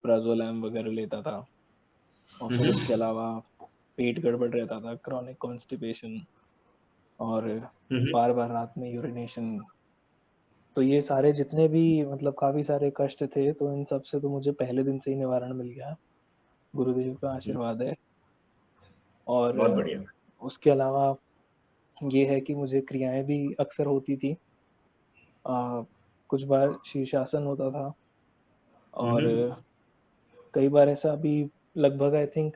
अल्प्राजोलैम वगैरह लेता था, और फिर उसके अलावा पेट गड़बड़ रहता था, क्रॉनिक कॉन्स्टिपेशन, और बार बार रात में यूरिनेशन। तो ये सारे जितने भी मतलब काफी सारे कष्ट थे, तो इन सब से तो मुझे पहले दिन से ही निवारण मिल गया, गुरुदेव का आशीर्वाद है। और बहुत बढ़िया। उसके अलावा ये है कि मुझे क्रियाएं भी अक्सर होती थी। कुछ बार शीर्षासन होता था, और कई बार ऐसा भी, लगभग आई थिंक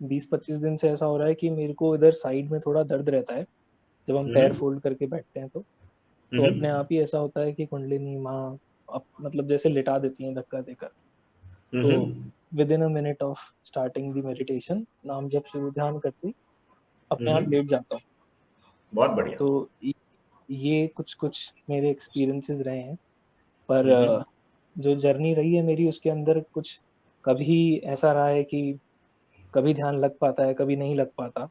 20-25 दिन से ऐसा हो रहा है कि मेरे को इधर साइड में थोड़ा दर्द रहता है, जब हम पैर फोल्ड करके बैठते हैं तो अपने आप ही ऐसा होता है कि कुंडलिनी माँ मतलब जैसे लिटा देती हैं धक्का देकर। तो with in a minute of starting the meditation, नाम जब शुरू ध्यान करती, अपने आप लेट जाता हूँ। बहुत बढ़िया। तो ये कुछ कुछ मेरे एक्सपीरियंसेस रहे हैं। पर जो जर्नी रही है मेरी, उसके अंदर कुछ कभी ऐसा रहा है कि कभी ध्यान लग पाता है, कभी नहीं लग पाता।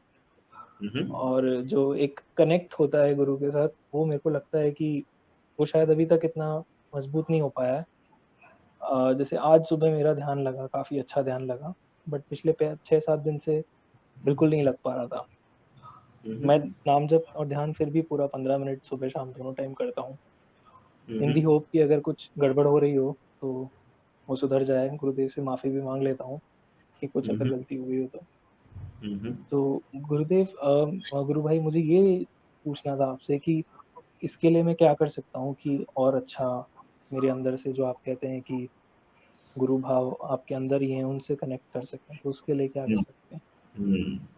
और जो एक कनेक्ट होता है गुरु के साथ, वो मेरे को लगता है कि वो शायद अभी तक इतना मजबूत नहीं हो पाया है। जैसे आज सुबह मेरा ध्यान लगा, काफी अच्छा ध्यान लगा, बट पिछले 6-7 दिन से बिल्कुल नहीं लग पा रहा था। मैं नाम जप और ध्यान फिर भी पूरा 15 मिनट सुबह शाम दोनों टाइम करता हूँ, इन दी होप कि अगर कुछ गड़बड़ हो रही हो तो वो सुधर जाए। गुरुदेव से माफी भी मांग लेता हूँ कि कुछ अगर गलती हुई हो तो। तो गुरुदेव, गुरु भाई, मुझे ये पूछना था आपसे कि इसके लिए मैं क्या कर सकता हूँ कि और अच्छा मेरे अंदर से, जो आप कहते हैं कि गुरु भाव आपके अंदर ही हैं, उनसे कनेक्ट कर सकें, तो उसके लिए क्या कर सकते हैं?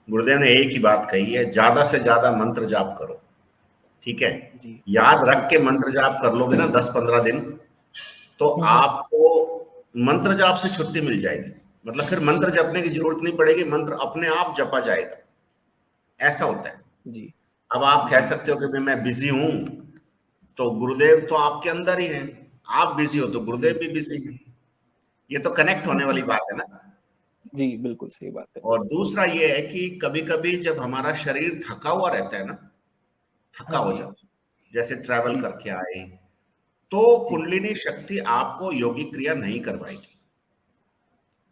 गुरुदेव ने एक ही बात कही है, ज्यादा से ज्यादा मंत्र जाप करो। ठीक है, जी। याद रख ठीक के है। मंत्र जाप कर लोगे ना 10-15 दिन, तो हम्म। आपको मंत्र जाप से छुट्टी मिल जाएगी। मतलब फिर मंत्र जपने की जरूरत नहीं पड़ेगी, मंत्र अपने आप जपा जाएगा। ऐसा होता है। जी। अब आप कह जी। सकते हो कि मैं बिजी हूं, तो गुरुदेव तो आपके अंदर ही हैं। आप बिजी हो तो गुरुदेव जी। भी बिजी हैं। ये तो कनेक्ट होने वाली बात है ना। जी, बिल्कुल सही बात है। और दूसरा ये है कि कभी कभी जब हमारा शरीर थका हुआ रहता है ना, थका हाँ हो जी। जाता है, जैसे ट्रैवल जी। करके आए, तो जी। कुंडलिनी शक्ति आपको योगिक क्रिया नहीं करवाएगी।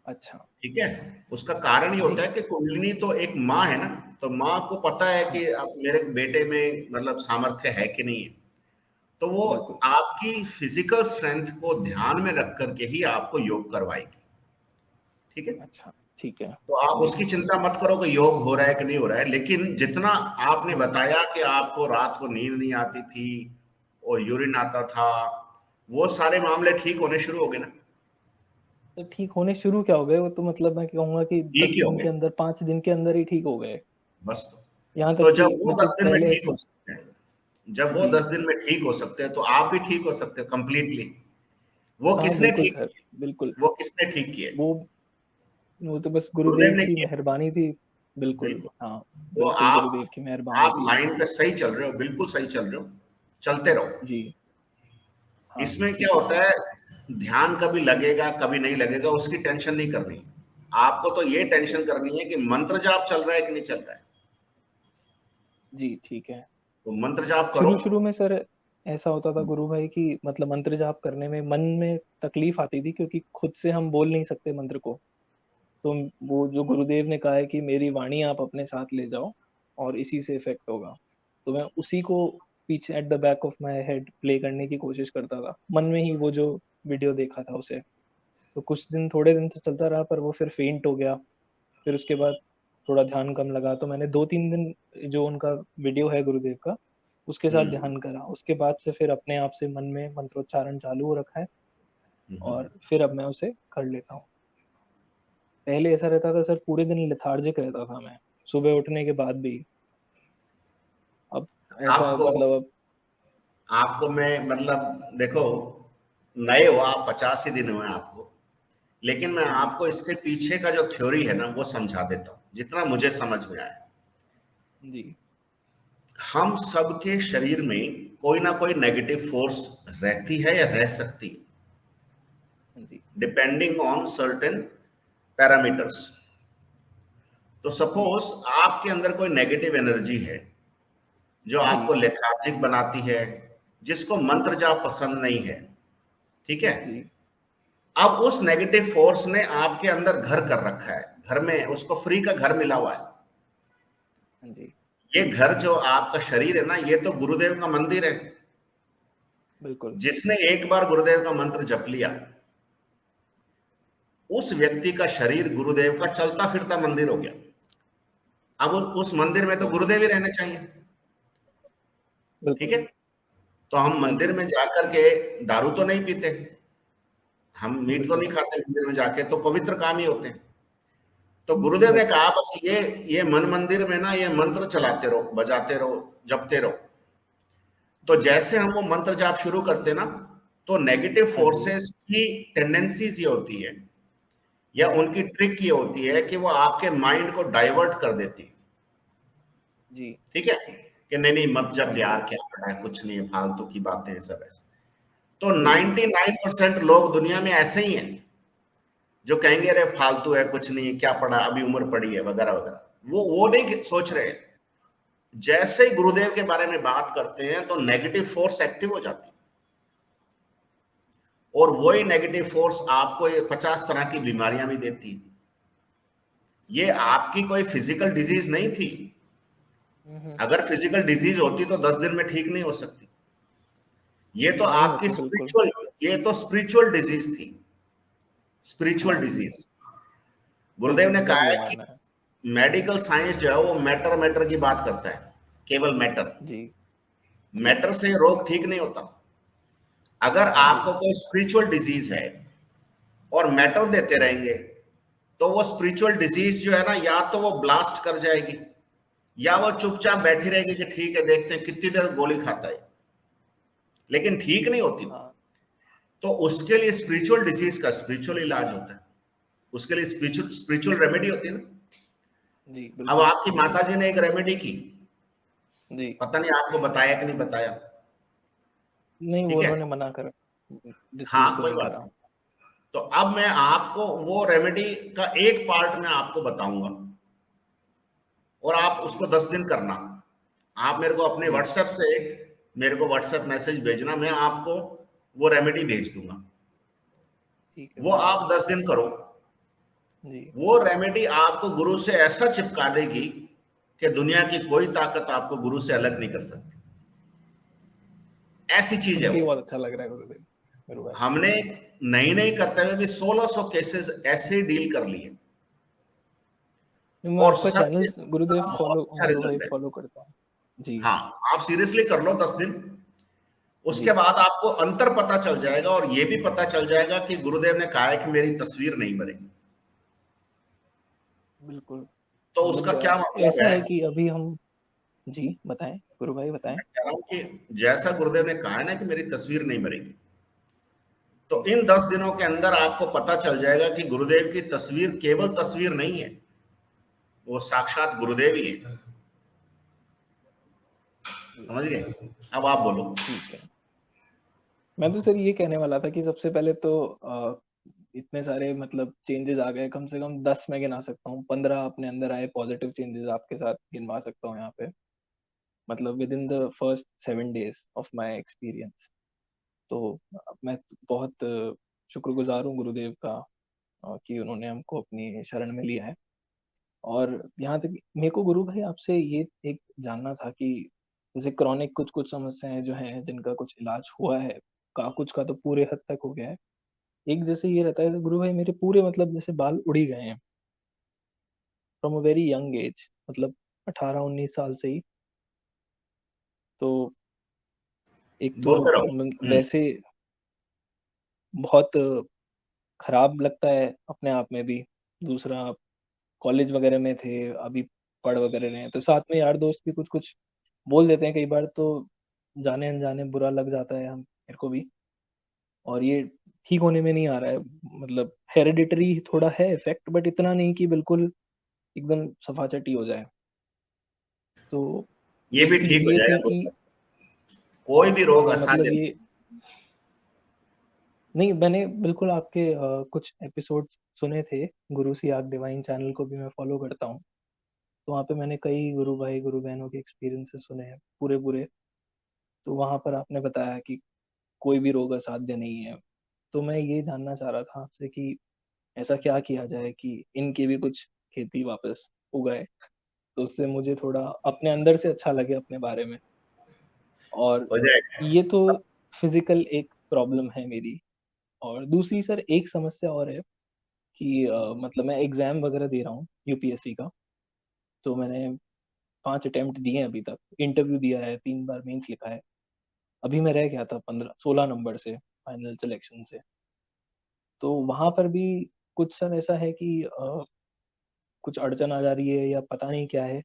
अच्छा। ठीक है, उसका कारण ये होता जी। है कि कुंडलिनी तो एक माँ है ना, तो माँ को पता है हाँ। कि अब मेरे बेटे में मतलब सामर्थ्य है कि नहीं है, तो वो बिल्कुल। आपकी फिजिकल स्ट्रेंथ को ध्यान में रख करके ही आपको योग करवाएगी। ठीक है, अच्छा। ठीक है। तो आप जी। उसकी चिंता मत करो कि योग हो रहा है कि नहीं हो रहा है, लेकिन जितना आपने हाँ। बताया कि आपको रात को नींद नहीं आती थी और यूरिन आता था, वो सारे मामले ठीक होने शुरू हो गए ना। तो ठीक होने शुरू क्या हो गए, वो तो मतलब मैं कहूँगा कि ठीक 10 ही हो दिन के गए, अंदर, 5 दिन के अंदर ही ठीक हो गए। बस। यहाँ तो तक कि जब वो मतलब 10 दिन में पहले ठीक ऐसे। हो सकते हैं, जब वो जी। 10 दिन में ठीक हो सकते हैं, तो आप भी ठीक हो सकते हो कंप्लीटली। वो हाँ, किसने बिल्कुल ठीक सर, किए? बिल्कुल। वो किसने ठीक किए? वो वो तो बस गुरुदेव गुरुदेव ने की किए। मेहरबानी थी। बिल्कुल, बिल्कुल। हाँ। तो बिल्कुल गुरुदेव की मेहरबानी आप थी। लाइन पे सही चल रहे हो, बिल्कुल सही चल रहे हो, चलते रहो। जी। हाँ, इसमें क्या ठीक है होता सर। है, ध्यान कभी लगेगा कभी नहीं लगेगा, उसकी टेंशन नहीं करनी है। आपको तो ये टेंशन करनी है कि मंत्र जाप चल रहा है कि नहीं चल रहा है। जी, ठीक है। तो मंत्र जाप करो। शुरू-शुरू में सर ऐसा होता था गुरु भाई कि मतलब मंत्र जाप करने में मन में तकलीफ आती थी, क्योंकि खुद से हम बोल नहीं सकते मंत्र को। तो वो जो गुरुदेव ने कहा है कि मेरी वाणी आप अपने साथ ले जाओ और इसी से इफेक्ट होगा। तो मैं उसी को पीछे at the back of my head play करने की कोशिश करता था। मन में ही वो जो वीडियो देखा था उसे। तो कुछ दिन, थोड़े दिन तो चलता रहा, पर वो फिर फेंट हो गया। फिर उसके बाद थोड़ा ध्यान कम लगा, तो मैंने 2-3 दिन जो उनका वीडियो है गुरुदेव का, उसके साथ हम्म। ध्यान करा। उसके बाद से फिर अपने आप से मन में मंत्रोच्चारण चालू हो रखा है, और फिर अब मैं उसे कर लेता हूँ। पहले ऐसा रहता था सर, पूरे दिन लेथार्जिक रहता था मैं, सुबह उठने के बाद भी। अब ऐसा आपको मतलब अब। आपको मैं मतलब देखो, नए हो आप, 85 दिन हुए आपको, लेकिन मैं जी। आपको इसके पीछे का जो थ्योरी है ना वो समझा देता हूँ जितना मुझे समझ में आया। जी। हम सबके शरीर में कोई ना कोई नेगेटिव फोर्स रहती है या रह सकती है, जी। Depending on certain parameters. तो जी। सपोज आपके अंदर कोई नेगेटिव एनर्जी है जो जी। आपको लेथार्जिक बनाती है, जिसको मंत्र जाप पसंद नहीं है। ठीक है, जी। अब उस नेगेटिव फोर्स ने आपके अंदर घर कर रखा है, घर में उसको फ्री का घर मिला हुआ है। हाँ जी। ये घर जो आपका शरीर है ना, ये तो गुरुदेव का मंदिर है। बिल्कुल। जिसने एक बार गुरुदेव का मंत्र जप लिया, उस व्यक्ति का शरीर गुरुदेव का चलता फिरता मंदिर हो गया। अब उस मंदिर में तो बिल्कुल। गुरुदेव ही रहने चाहिए। ठीक बिल्कुल। है, तो हम हाँ मंदिर जी। में जाकर के दारू तो नहीं पीते, हम मीट तो बिल्कुल। नहीं खाते, मंदिर में जाके तो पवित्र काम ही होते हैं। तो गुरुदेव ने बिल्कुल। कहा बस ये मन मंदिर में ना ये मंत्र चलाते रहो, बजाते रहो, जपते रहो। तो जी। जैसे हम वो मंत्र जाप शुरू करते ना, तो नेगेटिव हाँ जी। फोर्सेस की टेंडेंसीज ये होती है, या उनकी ट्रिक ये होती है कि वो आपके माइंड को डाइवर्ट कर देती है। जी। ठीक है, कि नहीं नहीं मत जब बिल्कुल। यार, क्या पड़ा है, कुछ नहीं है, फालतू की बातें हैं सब ऐसे। तो बिल्कुल। 99% लोग दुनिया में ऐसे ही हैं जो कहेंगे अरे फालतू है, कुछ नहीं है, क्या पड़ा, अभी उम्र पड़ी है, वगैरह वगैरह। वो नहीं सोच रहे। जैसे ही गुरुदेव के बारे में बात करते हैं तो नेगेटिव फोर्स एक्टिव हो जाती है, और वही नेगेटिव फोर्स आपको ये 50 तरह की बीमारियां भी देती है। ये आपकी कोई फिजिकल डिजीज नहीं थी। हम्म। अगर फिजिकल डिजीज होती तो 10 दिन में ठीक नहीं हो सकती। ये तो नहीं आपकी होती, बिल्कुल। स्पिरिचुअल, ये तो स्पिरिचुअल डिजीज थी, स्पिरिचुअल हाँ। डिजीज। गुरुदेव बिल्कुल, ने मेरा भी कहा ये है कि मानना है। मेडिकल साइंस जो है वो मैटर मैटर की बात करता है, केवल मैटर। जी। जी। मैटर से रोग ठीक नहीं होता। अगर हाँ जी। आपको कोई स्पिरिचुअल डिजीज है और मेटल देते रहेंगे, तो वो स्पिरिचुअल डिजीज जो है ना, या तो वो ब्लास्ट कर जाएगी, या वो चुपचाप बैठी रहेगी कि ठीक है, देखते हैं कितनी देर गोली खाता है, लेकिन ठीक नहीं होती। हाँ तो उसके लिए स्पिरिचुअल डिजीज का स्पिरिचुअल इलाज होता है, उसके लिए स्पिरिचुअल स्पिरिचुअल रेमेडी होती है ना। जी। अब बिल्कुल। आपकी माता जी ने एक रेमेडी की, जी। पता नहीं आपको बताया कि नहीं बताया। नहीं, वो ठीक है, उन्होंने मना करा, डिस्क्लोज हाँ तो कोई नहीं बात करा। नहीं। तो अब मैं आपको वो रेमेडी का एक पार्ट मैं आपको बताऊंगा, और आप उसको जी। 10 दिन करना। आप मेरे को अपने जी। व्हाट्सएप से मेरे को व्हाट्सएप मैसेज भेजना, मैं आपको वो रेमेडी भेज दूंगा। ठीक है, वो बिल्कुल। आप 10 दिन करो। जी। वो रेमेडी आपको गुरु से ऐसा चिपका देगी कि दुनिया की कोई ताकत आपको गुरु से अलग नहीं कर सकती। ऐसी चीज सुन है के ही वो। बहुत अच्छा लग रहा है गुरुदेव, मेरे भाई। हमने नई नई करते हुए भी 1600 केसेस ऐसे ही डील कर लिए, नहीं, मैं और आपका सब चैनल के गुरुदेव बहुत फॉलो, अच्छा गुरु भाई रिजल्ट है। फॉलो करता हूँ। जी। हाँ, आप सीरियसली कर लो 10 दिन। उसके जी। बाद आपको अंतर पता चल जाएगा, और ये भी पता चल जाएगा कि गुरुदेव ने कहा है कि मेरी तस्वीर नहीं बनेगी। बिल्कुल। तो उसका मतलब क्या मतलब ऐसा है। है कि अभी हम, जी बताएं गुरु भाई, बताएं। मैं कह रहा हूं कि जैसा गुरुदेव ने कहा है ना कि मेरी तस्वीर नहीं बनेगी, तो जी। इन 10 दिनों के अंदर आपको पता चल जाएगा कि गुरुदेव की तस्वीर केवल तस्वीर नहीं है, वो साक्षात गुरुदेव ही है। समझ गए। अब आप बोलो। ठीक है। मैं तो सर ये कहने वाला था कि सबसे पहले तो इतने सारे मतलब चेंजेस आ गए, कम से कम 10 मैं गिना सकता हूँ, 15 अपने अंदर आए पॉजिटिव चेंजेस, आपके साथ गिनवा सकता हूँ यहाँ पे। मतलब with in the first 7 days of my experience. तो मैं बहुत शुक्रगुजार हूँ गुरुदेव का, कि उन्होंने हमको अपनी शरण में लिया है। और यहाँ तक मेरे को गुरु भाई आपसे ये एक जानना था कि जैसे क्रॉनिक कुछ कुछ समस्याएं जो हैं जिनका कुछ इलाज हुआ है, का कुछ का तो पूरे हद तक हो गया है। एक जैसे ये रहता है कि गुरु भाई मेरे पूरे मतलब जैसे बाल उड़ी गए हैं from a very young age, मतलब 18-19 साल से ही। तो एक तो बोलते रहो। वैसे बहुत खराब लगता है अपने आप में भी। दूसरा, कॉलेज वगैरह में थे, अभी पढ़ वगैरह रहे हैं, तो साथ में यार दोस्त भी कुछ कुछ बोल देते हैं कई बार, तो जाने अनजाने बुरा लग जाता है हम मेरे को भी। और ये ठीक होने में नहीं आ रहा है, मतलब हेरिडिटरी थोड़ा है इफेक्ट, बट इतना नहीं कि बिल्कुल एकदम सफाचटी हो जाए। तो ये एक भी चीज ठीक हो ये थी जाएगा। कि कोई भी रोग मतलब असाध्य ये, नहीं मैंने बिल्कुल आपके कुछ एपिसोड सुने थे, गुरु सी आग डिवाइन चैनल को भी मैं फॉलो करता हूँ। तो वहाँ पे मैंने कई गुरु भाई गुरु बहनों के एक्सपीरियंसेस सुने हैं पूरे पूरे। तो वहाँ पर आपने बताया कि कोई भी रोग असाध्य नहीं है। तो मैं ये जानना चाह रहा था आपसे कि ऐसा क्या किया जाए कि इनकी भी कुछ खेती वापस उगाए? तो उससे मुझे थोड़ा अपने अंदर से अच्छा लगे अपने बारे में। और हो जाएगा ये तो सब। फिज़िकल एक प्रॉब्लम है मेरी। और दूसरी सर एक समस्या और है कि मतलब मैं एग्ज़ाम वग़ैरह दे रहा हूँ यूपीएससी का। तो मैंने 5 अटेम्प्ट दिए हैं अभी तक। इंटरव्यू दिया है, 3 बार मेंस लिखा है। अभी मैं रह गया था 15-16 नंबर से फाइनल सिलेक्शन से। तो वहाँ पर भी कुछ सर ऐसा है कि कुछ अड़चन आ जा रही है या पता नहीं क्या है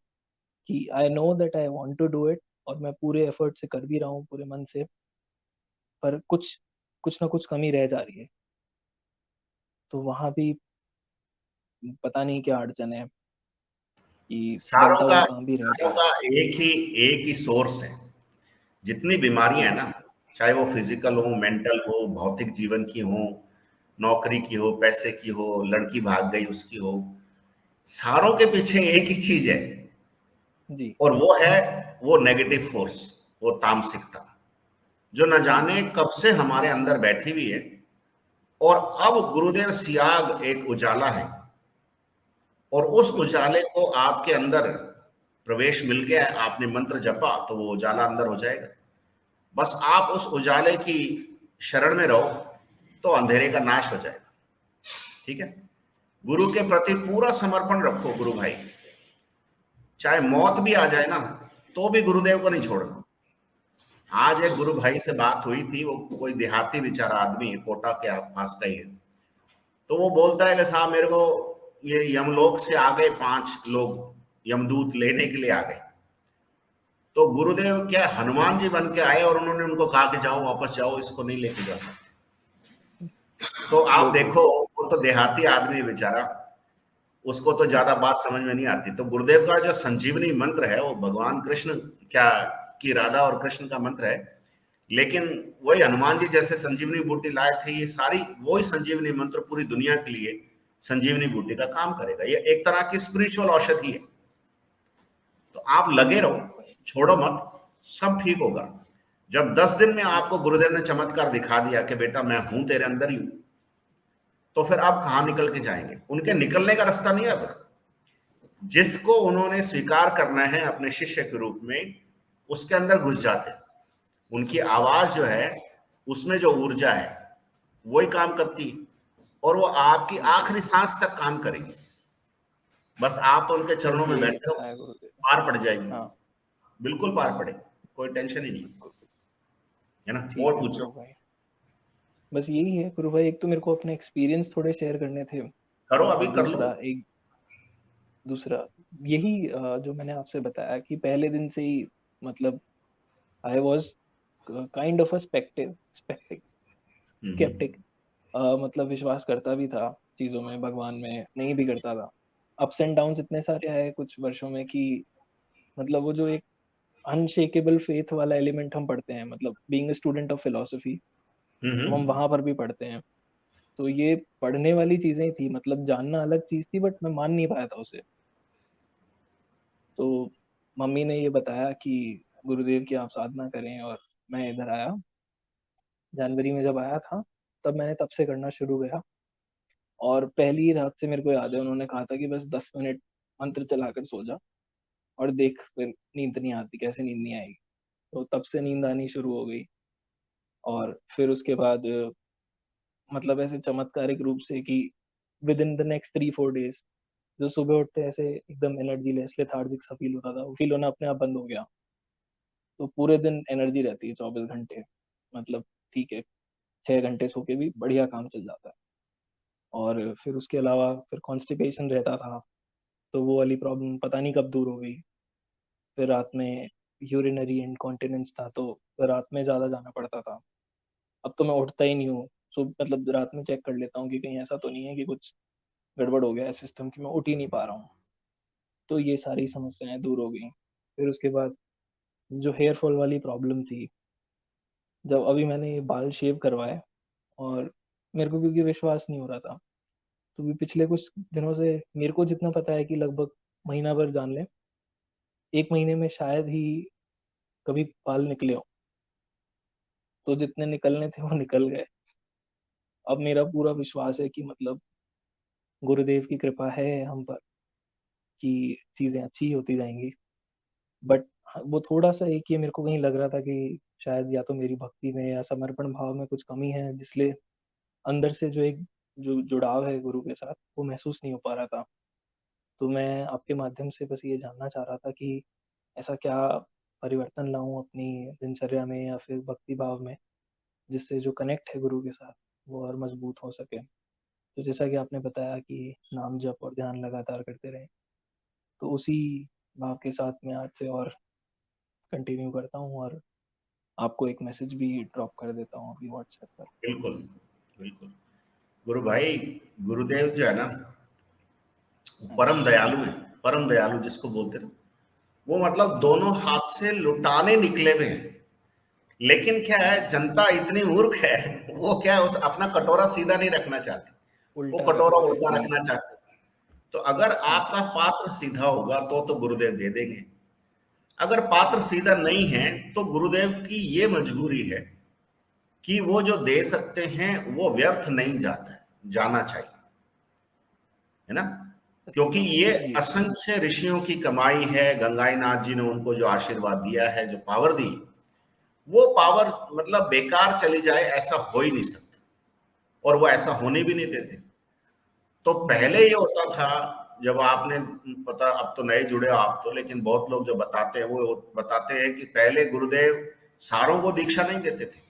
कि I know that I want to do it और मैं पूरे एफर्ट से कर भी रहा हूँ पूरे मन से, पर कुछ कुछ ना कुछ कमी रह जा रही है। तो वहाँ भी पता नहीं क्या अड़चन है कि सारों बनता का हुआ काम भी रह जा सारों रहा का है। एक ही सोर्स है। जितनी बीमारियां है ना, चाहे वो फिजिकल हो, मेंटल हो, भौतिक जीवन की हो, नौकरी की हो, पैसे की हो, लड़की भाग गई उसकी हो, सारों के पीछे एक ही चीज है, जी, और वो है वो नेगेटिव फोर्स, वो तामसिकता, जो न जाने कब से हमारे अंदर बैठी हुई है। और अब गुरुदेव सियाग एक उजाला है, और उस बिल्कुल। उजाले को आपके अंदर प्रवेश मिल गया है, आपने मंत्र जपा तो वो उजाला अंदर हो जाएगा। बस आप उस उजाले की शरण में रहो तो अंधेरे का नाश हो जाएगा। ठीक है, गुरु के प्रति पूरा समर्पण रखो गुरु भाई। चाहे मौत भी आ जाए ना, तो भी गुरुदेव को नहीं छोड़ना। आज एक गुरु भाई से बात हुई थी, वो कोई देहाती बेचारा आदमी है, कोटा के आसपास का ही है। तो वो बोलता है कि साहब मेरे को ये यमलोक से आ गए 5 लोग, यमदूत लेने के लिए आ गए। तो गुरुदेव क्या हनुमान जी बन के आए और उन्होंने उनको कहा कि जाओ वापस जाओ, इसको नहीं लेके जा सकते। तो आप बिल्कुल। देखो, वो तो देहाती आदमी है बेचारा, उसको तो ज्यादा बात समझ में नहीं आती। तो गुरुदेव का जो संजीवनी मंत्र है वो भगवान कृष्ण क्या की राधा और कृष्ण का मंत्र है, लेकिन वही हनुमान जी जैसे संजीवनी बूटी लाए थे, ये सारी वही संजीवनी मंत्र पूरी दुनिया के लिए संजीवनी बूटी का काम करेगा। ये एक तरह की स्पिरिचुअल औषधि है। तो आप लगे रहो, बिल्कुल। छोड़ो मत, सब ठीक होगा। जब 10 दिन में आपको गुरुदेव ने चमत्कार दिखा दिया कि बेटा मैं हूं तेरे अंदर ही हूं, तो फिर आप कहां निकल के जाएंगे? उनके निकलने का रास्ता नहीं है अब। जिसको उन्होंने स्वीकार करना है अपने शिष्य के रूप में, उसके अंदर घुस जाते हैं। उनकी आवाज जो है, उसमें जो ऊर्जा है, वही काम करती है, और वो आपकी बिल्कुल। आखिरी सांस तक काम करेगी। बस आप तो उनके बस चरणों में यही बैठे हो, इच्छा है गुरुदेव। पार पड़ जाएगी। हाँ, बिल्कुल पार पड़ेगी, कोई टेंशन ही नहीं, बिल्कुल। है ना? ठीक और है पूछो। गुरु भाई। बस यही है गुरु भाई, एक तो मेरे को अपने एक्सपीरियंस थोड़े शेयर करने थे करो, अभी और कर लो। दूसरा यही जो मैंने आपसे बताया कि पहले दिन से ही मतलब I was kind of a sceptic. मतलब विश्वास करता भी था चीज़ों में, भगवान में, नहीं भी करता था। अप्स एंड डाउन्स इतने सारे आए कुछ वर्षों में कि मतलब वो जो एक अनशेकेबल फेथ वाला एलिमेंट हम पढ़ते हैं, मतलब being a student of philosophy, तो हम हम्म। वहाँ पर भी पढ़ते हैं। तो ये पढ़ने वाली चीज़ें थी, मतलब जानना अलग चीज़ थी बट मैं मान नहीं पाया था उसे। तो मम्मी ने ये बताया कि गुरुदेव की आप साधना करें और मैं इधर आया। जनवरी में जब आया था, तब मैंने तब से करना शुरू किया और पहली ही रात से मेरे को याद है उन्होंने कहा था कि बस 10 मिनट मंत्र चलाकर सो जा और देख फिर नींद नहीं आती, कैसे नींद नहीं आएगी। तो तब से नींद आनी शुरू हो गई और फिर उसके बाद मतलब ऐसे चमत्कारिक रूप से कि विदिन द नेक्स्ट 3-4 डेज़ जो सुबह उठते ऐसे एकदम एनर्जी लेस लेथार्जिक सा फील होता था, वो फील होना अपने आप बंद हो गया। तो पूरे दिन एनर्जी रहती है 24 घंटे। मतलब ठीक है, 6 घंटे सो के भी बढ़िया काम चल जाता है। और फिर उसके अलावा फिर कॉन्स्टिपेशन रहता था, तो वो वाली प्रॉब्लम पता नहीं कब दूर हो गई। फिर रात में यूरिनरी इनकॉन्टिनेंस था, तो फिर रात में ज़्यादा जाना पड़ता था। अब तो मैं उठता ही नहीं हूँ। मतलब रात में चेक कर लेता हूँ कि कहीं ऐसा तो नहीं है कि कुछ गड़बड़ हो गया है सिस्टम कि मैं उठ ही नहीं पा रहा हूँ। तो ये सारी समस्याएँ दूर हो गई। फिर उसके बाद जो हेयर फॉल वाली प्रॉब्लम थी, जब अभी मैंने ये बाल शेव करवाए और मेरे को क्योंकि विश्वास नहीं हो रहा था, तो भी पिछले कुछ दिनों से मेरे को जितना पता है कि लगभग महीना भर जान लें, 1 महीने में शायद ही कभी बाल निकले हों। तो जितने निकलने थे वो निकल गए अब मेरा पूरा विश्वास है कि मतलब गुरुदेव की कृपा है हम पर कि चीज़ें अच्छी होती जाएँगी। बट वो थोड़ा-सा एक ये मेरे को कहीं लग रहा था कि शायद या तो मेरी भक्ति में या समर्पण भाव में कुछ कमी है, जिसलिए अंदर से जो एक जो जुड़ाव है गुरु के साथ, वो महसूस नहीं हो पा रहा था। तो मैं आपके माध्यम से बस ये जानना चाह रहा था कि ऐसा क्या परिवर्तन लाऊँ अपनी दिनचर्या में या फिर भक्ति भाव में, जिससे जो कनेक्ट है गुरु के साथ, वो और मज़बूत हो सके? तो जैसा कि आपने बताया कि नाम जप और ध्यान लगातार करते रहें, तो उसी भाव के साथ मैं आज से और कंटिन्यू करता हूँ और आपको एक मैसेज भी ड्रॉप कर देता हूँ अभी व्हाट्सएप पर। बिल्कुल, बिल्कुल। गुरु भाई, गुरुदेव जो है ना, हाँ जी, परम दयालु है, परम दयालु जिसको बोलते हैं। वो मतलब जी, दोनों हाथ से लुटाने निकले हुए हैं। लेकिन क्या हाँ है, जी। जनता इतनी मूर्ख है, वो क्या है, उस अपना कटोरा सीधा नहीं रखना चाहती, वो उल्टा कर कटोरा देते हैं। उल्टा जी, रखना चाहती। तो अगर हाँ जी, आपका पात्र सीधा होगा तो गुरुदेव दे देंगे। अगर पात्र हाँ, सीधा नहीं है तो गुरुदेव की ये मजबूरी है कि वो जो दे सकते हैं वो व्यर्थ नहीं जाता है, जाना चाहिए, है ना? क्योंकि अच्छा। ये जी, असंख्य ऋषियों की कमाई है। गंगाईनाथ जी ने उनको जो आशीर्वाद दिया है, जो पावर दी, वो पावर मतलब बेकार चली जाए ऐसा हो ही नहीं सकता, और वो ऐसा होने भी नहीं देते। तो पहले बिल्कुल। ये होता था, जब आपने, पता, अब तो नए जुड़े हो आप तो, लेकिन बहुत लोग जो बताते हैं वो बताते हैं कि पहले गुरुदेव सारों को दीक्षा नहीं देते थे।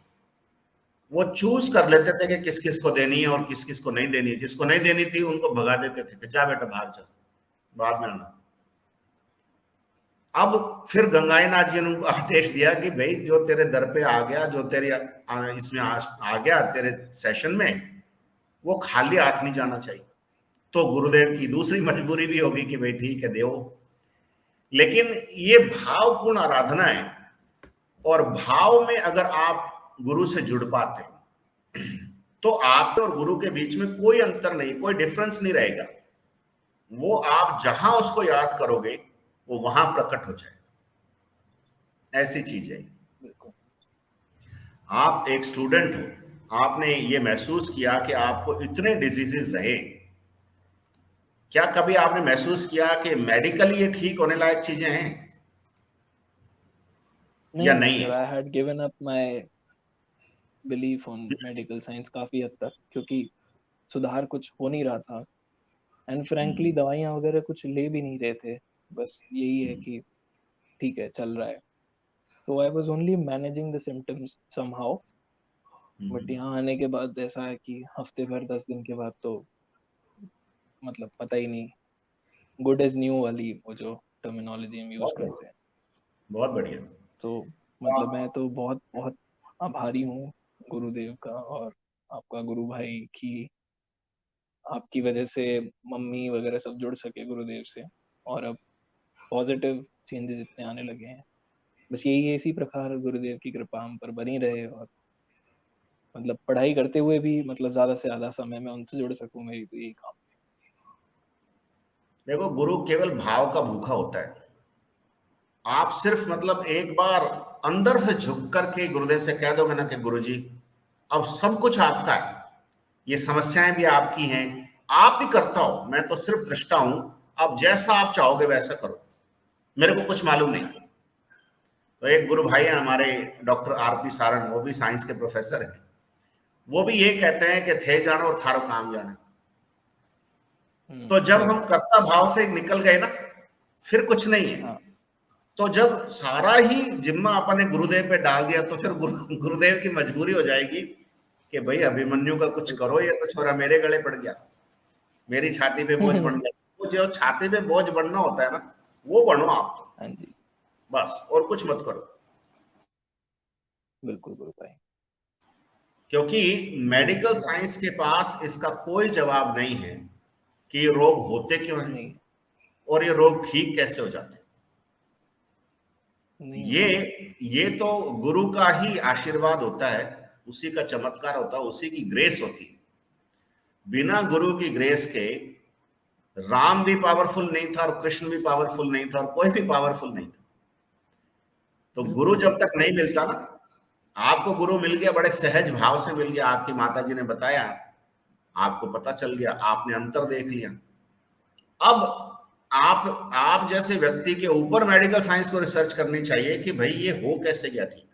वो चूज कर लेते थे कि किस किस को देनी है और किस किस को नहीं देनी है। जिसको नहीं देनी थी उनको भगा देते थे कि जा बेटा बाहर चल, बाद में आना। अब फिर गंगाईनाथ जी ने उनको आदेश दिया कि भाई जो तेरे दर पे आ गया, जो तेरे इसमें आ गया तेरे सेशन में, वो खाली हाथ नहीं जाना चाहिए। तो गुरुदेव की दूसरी मजबूरी भी होगी कि भाई ठीक है, देव। लेकिन ये भावपूर्ण आराधना है, और भाव में अगर आप गुरु से जुड़ पाते हैं तो आप और गुरु के बीच में कोई अंतर नहीं, कोई डिफरेंस नहीं रहेगा। वो आप जहां उसको याद करोगे वो वहां प्रकट हो जाएगा। ऐसी चीज है। बिल्कुल। आप एक स्टूडेंट हो, आपने ये महसूस किया कि आपको इतने डिजीजेस रहे। क्या कभी आपने महसूस किया कि मेडिकली ये ठीक होने लायक चीजें हैं या नहीं नहीं सर, है? I had given up my belief on medical science काफ़ी हद तक, क्योंकि सुधार कुछ हो नहीं रहा था एंड फ्रैंकली हम्म, दवाइयाँ वगैरह कुछ ले भी नहीं रहे थे। बस यही है हम्म, कि ठीक है, चल रहा है। तो I was only managing the symptoms somehow. But hmm. यहाँ आने के बाद ऐसा है कि हफ्ते भर 10 दिन के बाद तो मतलब पता ही नहीं, गुड इज़ न्यू वाली वो जो टर्मिनोलॉजी हम यूज़ बहुत बढ़िया, करते हैं। बहुत बढ़िया। तो तो मतलब मैं तो बहुत बहुत आभारी हूँ गुरुदेव का और आपका गुरु भाई की, आपकी वजह से मम्मी वगैरह सब जुड़ सके गुरुदेव से और अब पॉजिटिव चेंजेस इतने आने लगे हैं। बस यही है, इसी प्रकार गुरुदेव की कृपा हम पर बनी रहे और मतलब पढ़ाई करते हुए भी मतलब ज़्यादा से ज़्यादा समय मैं उनसे जुड़ सकूँ, मेरी तो यही काम। देखो, गुरु केवल भाव का भूखा होता है। आप सिर्फ मतलब एक बार अंदर से झुक करके गुरुदेव से कह दोगे ना कि गुरुजी, अब सब कुछ आपका है, ये समस्याएं भी आपकी हैं, आप भी करता हो, मैं तो सिर्फ दृष्टा हूं, अब जैसा आप चाहोगे वैसा करो, मेरे को कुछ मालूम नहीं। तो एक गुरु भाई है हमारे, डॉक्टर आरपी सारण, वो भी साइंस के प्रोफेसर हैं। वो भी ये कहते हैं कि थे जानो और थारो काम जाने। तो जब हम कर्ता भाव से निकल गए ना, फिर कुछ नहीं है। हाँ। तो जब सारा ही जिम्मा अपन ने गुरुदेव पे डाल दिया तो फिर गुरुदेव की मजबूरी हो जाएगी कि भाई अभिमन्यु का कुछ बिल्कुल। करो, ये तो छोरा मेरे गले पड़ गया, मेरी छाती पे बोझ बन गया। वो जो छाती पे बोझ बनना होता है ना, वो बनो आप तो, हाँ जी, बस, और कुछ मत करो। बिल्कुल गुरु भाई। क्योंकि मेडिकल बिल्कुल। साइंस के पास इसका कोई जवाब नहीं है कि ये रोग होते क्यों हैं नहीं, और ये रोग ठीक कैसे हो जाते हैं। नहीं ये होते। ये तो गुरु का ही आशीर्वाद होता है, उसी का चमत्कार होता है, उसी की ग्रेस होती है। बिना गुरु की ग्रेस के राम भी पावरफुल नहीं था और कृष्ण भी पावरफुल नहीं था और कोई भी पावरफुल नहीं था। तो गुरु बिल्कुल, जब तक नहीं बिल्कुल मिलता सही ना, बात। आपको गुरु मिल गया, बड़े सहज भाव से मिल गया, आपकी माता जी ने बताया आपको पता चल गया, आपने अंतर देख लिया। अब आप जैसे व्यक्ति के ऊपर मेडिकल साइंस को रिसर्च करनी चाहिए कि भाई ये हो कैसे गया ठीक।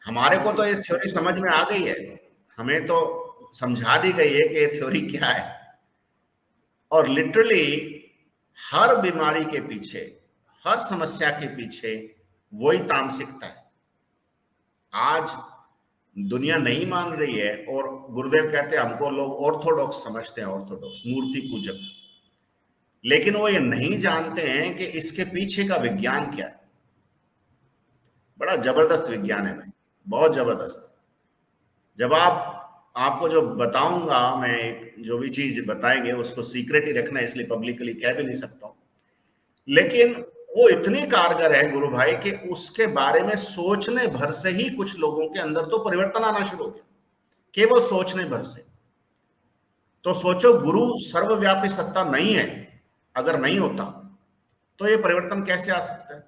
हमारे को तो ये थ्योरी समझ में आ गई है, हमें तो समझा दी गई है कि ये थ्योरी क्या है, और लिटरली हर बीमारी के पीछे, हर समस्या के पीछे वही तामसिकता है। आज दुनिया नहीं मान रही है, और गुरुदेव कहते हैं हमको लोग ऑर्थोडॉक्स समझते हैं, ऑर्थोडॉक्स मूर्ति पूजक, लेकिन वो ये नहीं जानते हैं कि इसके पीछे का विज्ञान क्या है। बड़ा जबरदस्त विज्ञान है भाई, बहुत जबरदस्त। जब आपको जो बताऊंगा मैं, जो भी चीज बताएंगे उसको सीक्रेट ही रखना है, इसलिए पब्लिकली कह भी नहीं सकता हूं, लेकिन वो इतनी कारगर है गुरु भाई कि उसके बारे में सोचने भर से ही कुछ लोगों के अंदर तो परिवर्तन आना शुरू हो गया, केवल सोचने भर से। तो सोचो, गुरु सर्वव्यापी सत्ता नहीं है, अगर नहीं होता तो ये परिवर्तन कैसे आ सकता है?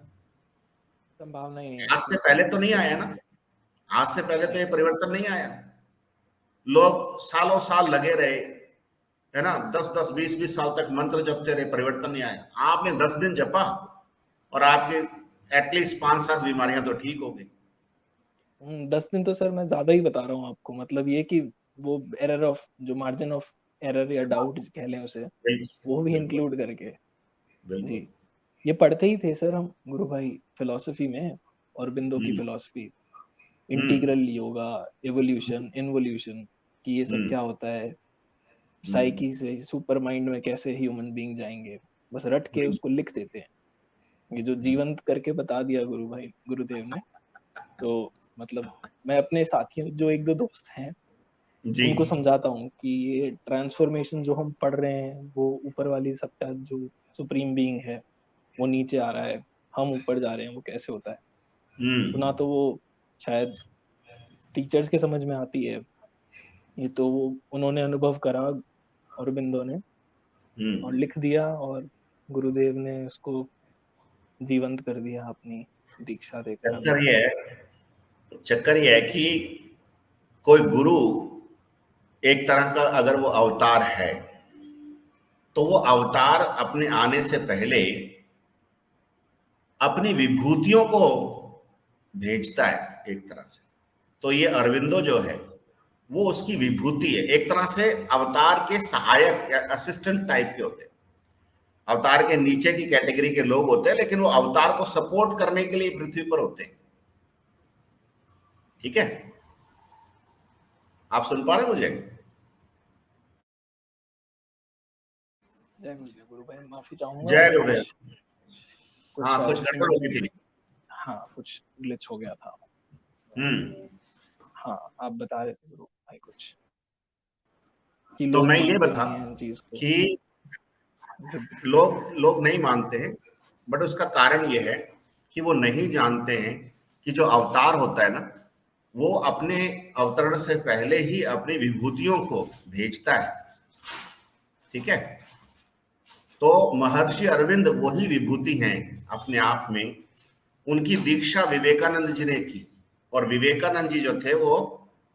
संभावना ही नहीं है। आज से पहले तो नहीं आया ना, आज से पहले तो ये परिवर्तन नहीं आया। लोग सालों साल लगे रहे, है ना, 10-10, 20-20 साल तक मंत्र जपते रहे, परिवर्तन नहीं आया। आपने 10 दिन जपा और आपके एटलीस्ट 5-7 बीमारियां तो ठीक हो गई। 10 दिन तो सर मैं ज्यादा ही बता रहा हूँ आपको, मतलब ये कि वो एरर ऑफ, जो मार्जिन ऑफ एरर या डाउट कह लें उसे, वो भी इंक्लूड करके। जी, ये पढ़ते ही थे सर हम गुरु भाई फिलॉसफी में, और बिंदु की philosophy, integral yoga, evolution, involution, कि ये सब क्या होता है, साइकी से सुपर माइंड में कैसे ह्यूमन बीइंग जाएंगे, बस रट के उसको लिख देते हैं। ये जो जीवंत करके बता दिया गुरु भाई गुरुदेव ने, तो मतलब मैं अपने साथियों, जो 1-2 दोस्त हैं, उनको समझाता हूँ कि ये ट्रांसफॉर्मेशन जो हम पढ़ रहे हैं, वो ऊपर वाली सत्ता, जो सुप्रीम बीइंग है, वो नीचे आ रहा है, हम ऊपर जा रहे हैं, वो कैसे होता है। तो ना तो वो शायद टीचर्स के समझ में आती है, ये तो वो उन्होंने अनुभव करा औरबिंदो ने, और लिख दिया, और गुरुदेव ने उसको जीवंत कर दिया अपनी दीक्षा देकर। चक्कर ये है कि कोई गुरु एक तरह का अगर वो अवतार है, तो वो अवतार अपने आने से पहले अपनी विभूतियों को भेजता है एक तरह से। तो ये अरविंदो जो है वो उसकी विभूति है, एक तरह से अवतार के सहायक या असिस्टेंट टाइप के होते हैं। अवतार के नीचे की कैटेगरी के लोग होते हैं, लेकिन वो अवतार को सपोर्ट करने के लिए पृथ्वी पर होते हैं। ठीक है, आप सुन पा रहे हैं मुझे? जय गुरु भाई, माफी चाहूंगा। जय गुरुदेव। हाँ, कुछ गड़बड़ हो गई थी। हाँ, कुछ ग्लिच हो गया था। हाँ, आप बता रहे थे गुरु भाई कुछ, कि तो लोग मैं ये मानते बता नहीं हैं चीज को, कि लोग नहीं मानते हैं, बट उसका कारण ये है कि वो नहीं जानते हैं कि जो अवतार होता है ना, वो अपने अवतरण से पहले ही अपनी विभूतियों को भेजता है। ठीक है, तो महर्षि अरविंद वही विभूति हैं अपने आप में। उनकी दीक्षा विवेकानंद जी ने की, और विवेकानंद जी जो थे वो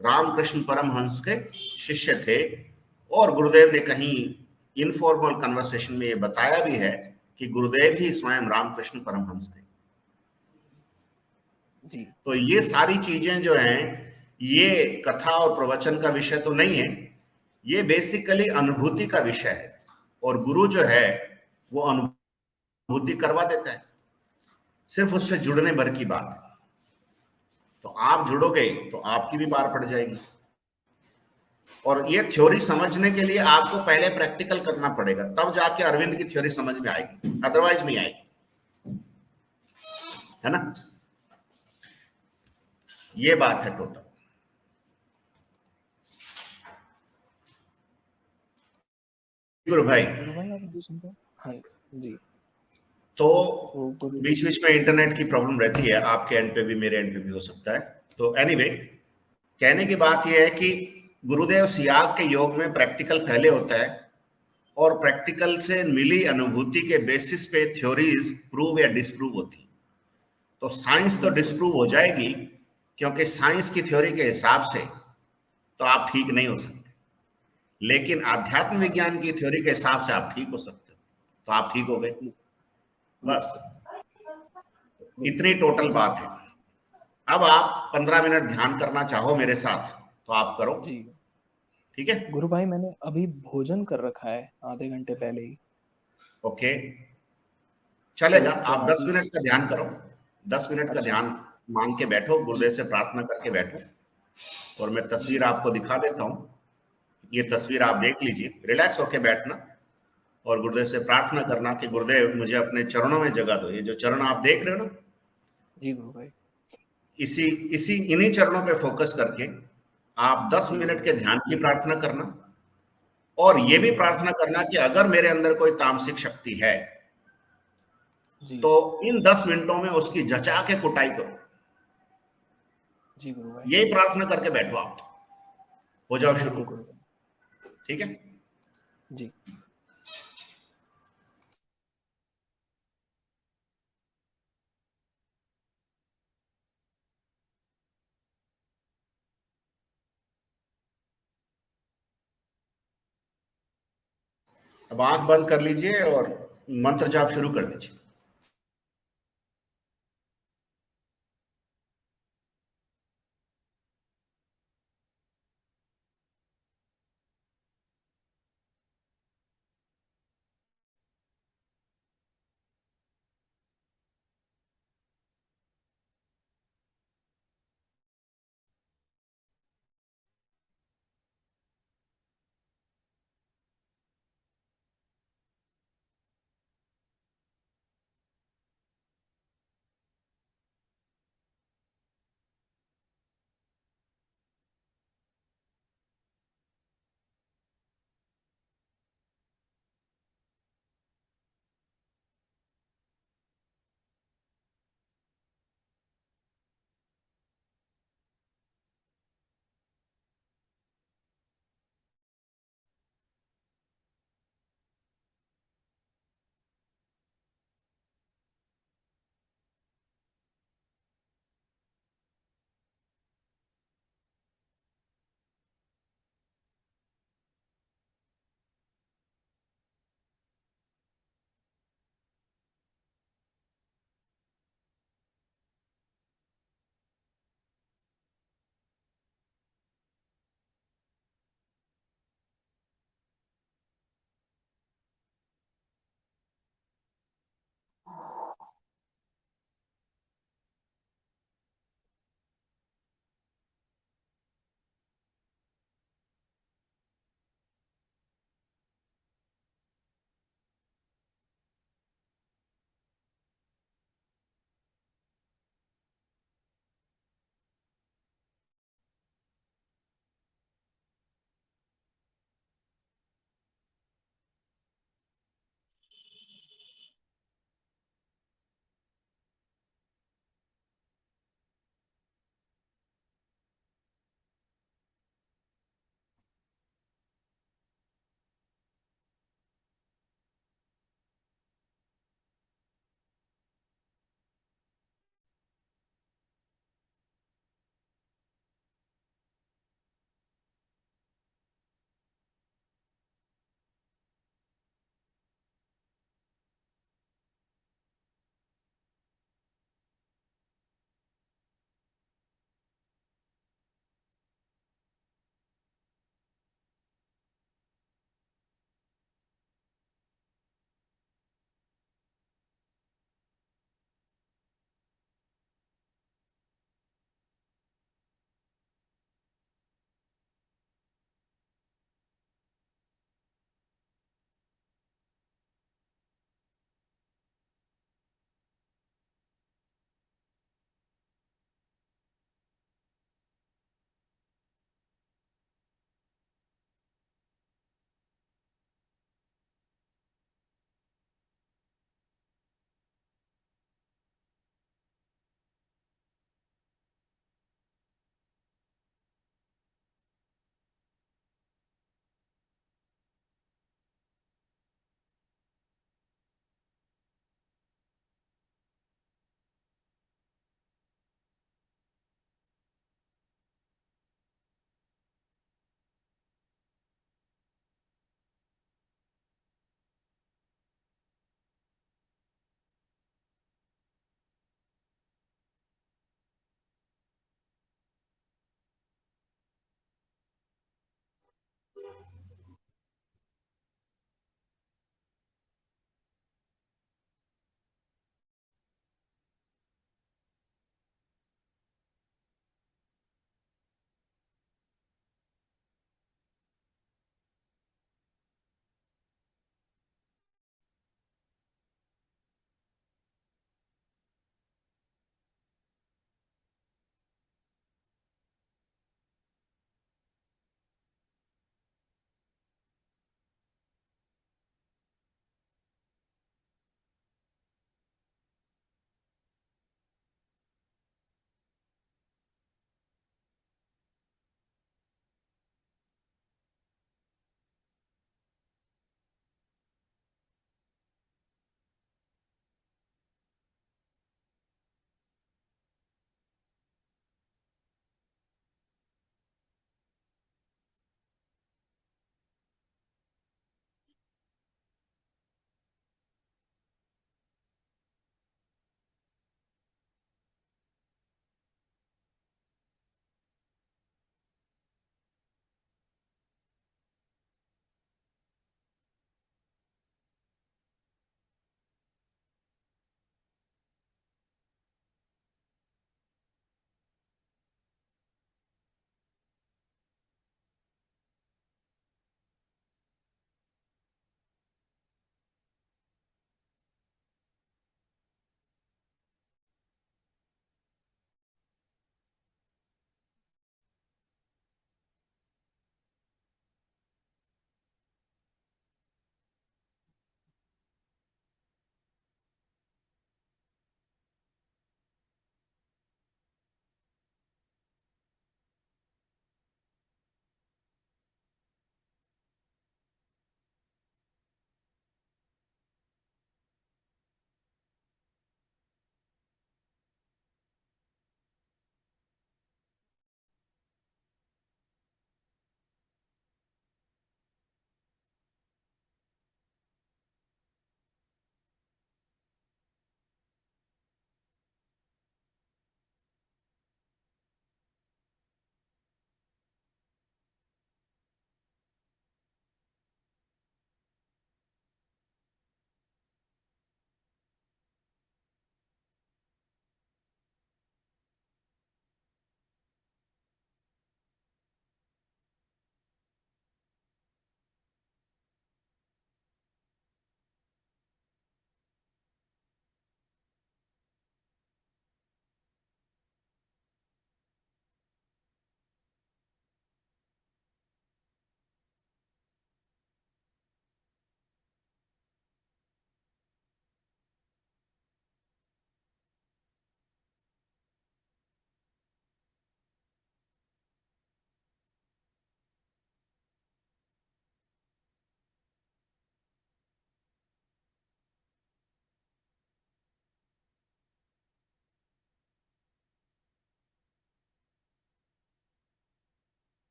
रामकृष्ण परमहंस के शिष्य थे। और गुरुदेव ने कहीं इनफॉर्मल कन्वर्सेशन में ये बताया भी है कि गुरुदेव ही स्वयं रामकृष्ण परमहंस थे। जी। तो ये सारी चीजें जो हैं, ये कथा और प्रवचन का विषय तो नहीं है, ये बेसिकली अनुभूति का विषय है। और गुरु जो है वो अनुभूति करवा देता है, सिर्फ उससे जुड़ने भर की बात है। तो आप जुड़ोगे तो आपकी भी पार पड़ जाएगी। और ये थ्योरी समझने के लिए आपको पहले प्रैक्टिकल करना पड़ेगा, तब जाके अरविंद की थ्योरी समझ में आएगी, अदरवाइज नहीं आएगी, है ना। ये बात है टोटल। गुरु भाई आप मुझे सुनते हैं? हाँ जी। तो बीच बीच में इंटरनेट की प्रॉब्लम रहती है, आपके एंड पे भी मेरे एंड पे भी हो सकता है। तो एनीवे, कहने की बात यह है कि गुरुदेव सियाग के योग में प्रैक्टिकल पहले होता है, और प्रैक्टिकल से मिली अनुभूति के बेसिस पे थ्योरीज प्रूव या डिसप्रूव होती है। तो साइंस तो डिसप्रूव हो जाएगी, क्योंकि साइंस की थ्योरी के हिसाब से तो आप ठीक नहीं हो सकते। लेकिन आध्यात्म विज्ञान की थ्योरी के हिसाब से आप ठीक हो सकते हो, तो आप ठीक हो गए। जी, जी, बस जी, इतनी टोटल बात है। अब आप 15 मिनट ध्यान करना चाहो मेरे साथ तो आप करो। जी। ठीक है। गुरु भाई मैंने अभी भोजन कर रखा है आधे घंटे पहले ही। ओके, तो चलेगा। क्या आप दस अभी? मिनट का ध्यान करो। 10 मिनट का अच्छा। ध्यान मांग के बैठो, जी, गुरुदेव से प्रार्थना करके बैठो। और मैं तस्वीर जी, आपको दिखा देता हूँ। ये तस्वीर आप देख लीजिए, रिलैक्स होके बैठना और गुरुदेव से प्रार्थना जी, करना कि गुरुदेव मुझे अपने चरणों में जगह दो। ये जो चरण आप देख रहे हो ना, जी गुरु भाई। इसी इसी इन्हीं चरणों पे फोकस करके आप 10 जी गुरु मिनट के भाई। ध्यान की प्रार्थना करना। और ये जी भी गुरु भाई। प्रार्थना करना कि अगर मेरे अंदर कोई तामसिक शक्ति है जी, तो इन 10 मिनटों में उसकी जचा के कुटाई करो। जी गुरु भाई। यही प्रार्थना करके बैठो आप। हो जाओ शुरू। बिल्कुल गुरु भाई। ठीक है। जी, अब आंख बंद कर लीजिए और मंत्र जाप शुरू कर दीजिए।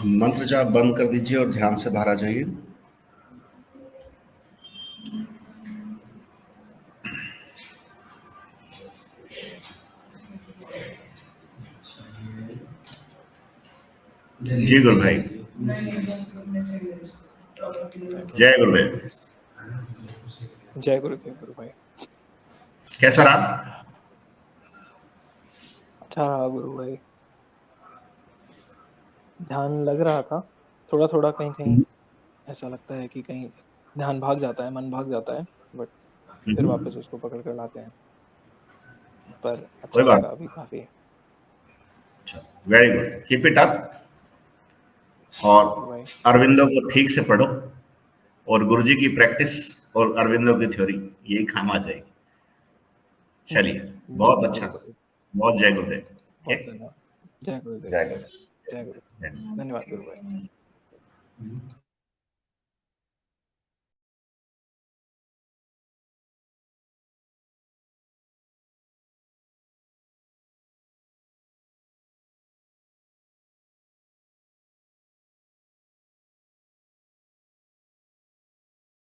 मंत्र जाप बंद कर दीजिए और ध्यान से बाहर आ जाइए। जी गुरु भाई, जय गुरुदेव। जय गुरुदेव गुरु भाई। कैसा रहा? अच्छा रहा गुरु भाई, ध्यान लग रहा था थोड़ा थोड़ा, कहीं कहीं ऐसा लगता है कि कहीं ध्यान भाग जाता है, मन भाग जाता है, बट फिर वापस उसको पकड़ कर लाते हैं। पर कोई अच्छा लग बात। रहा अभी काफी। Very good, keep it up. और गुरु भाई अरविंदो को ठीक से पढ़ो और गुरुजी की प्रैक्टिस और अरविंदो की थ्योरी, यही काम आ जाएगी। जी चलिए, जी बहुत अच्छा, गुरु भाई, बहुत जय गुरुदेव। बहुत धन्यवाद। जय गुरुदेव। जय गुरुदेव। जय गुरु। जय गुरुदेव। धन्यवाद गुरु भाई।